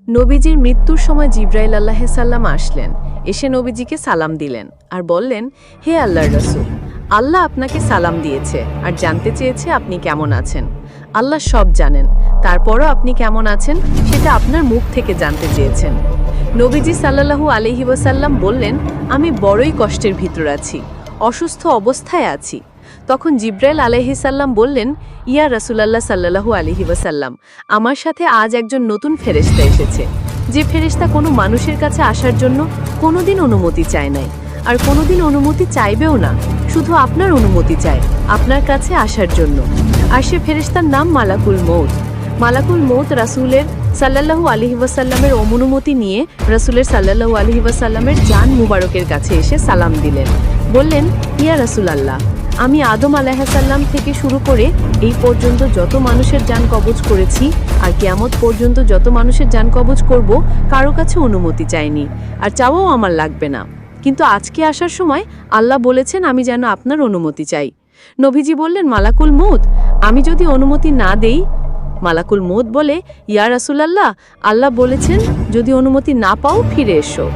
নবীজির মৃত্যুর সময় জিব্রাইল আলাইহিসসালাম আসলেন, এসে নবীজিকে সালাম দিলেন আর বললেন, হে আল্লাহর রাসূল, আল্লাহ আপনাকে সালাম দিয়েছে আর জানতে চেয়েছে আপনি কেমন আছেন। আল্লাহ সব জানেন, তারপরও আপনি কেমন আছেন সেটা আপনার মুখ থেকে জানতে চেয়েছেন। নবীজি সাল্লাল্লাহু আলাইহি ওয়াসাল্লাম বললেন, আমি বড়ই কষ্টের ভিতর আছি, অসুস্থ অবস্থায় আছি। তখন জিব্রাইল আলাইহিসসালাম বললেন, ইয়া রাসূলুল্লাহ সাল্লাল্লাহু আলাইহি ওয়াসাল্লাম, আমার সাথে আজ একজন নতুন ফেরেশতা এসেছে, যে ফেরেশতা কোনো মানুষের কাছে আসার জন্য কোনোদিন অনুমতি চায় নাই আর কোনোদিন অনুমতি চাইবেও না, শুধু আপনার অনুমতি চায় আপনার কাছে আসার জন্য। আর সে ফেরেশতার নাম মালাকুল মউত। মালাকুল মউত রাসূলের সাল্লাল্লাহু আলাইহি ওয়াসাল্লামের অনুমতি নিয়ে রাসূলের সাল্লাল্লাহু আলাইহি ওয়াসাল্লামের জান মুবারকের কাছে এসে সালাম দিলেন, বললেন, ইয়া রাসূলুল্লাহ, আমি আদম আলাইহিসসালাম থেকে শুরু করে এই পর্যন্ত যত মানুষের জান কবজ করেছি আর কিয়ামত পর্যন্ত যত মানুষের জান কবজ করব, কারো কাছে অনুমতি চাইনি আর চাওয়াও আমার লাগবে না। কিন্তু আজকে আসার সময় আল্লাহ বলেছেন আমি যেন আপনার অনুমতি চাই। নবীজি বললেন, মালাকুল মউত, আমি যদি অনুমতি না দেই? মালাকুল মউত বলে, ইয়া রাসূলুল্লাহ, আল্লাহ বলেছেন যদি অনুমতি না পাও ফিরে এসো।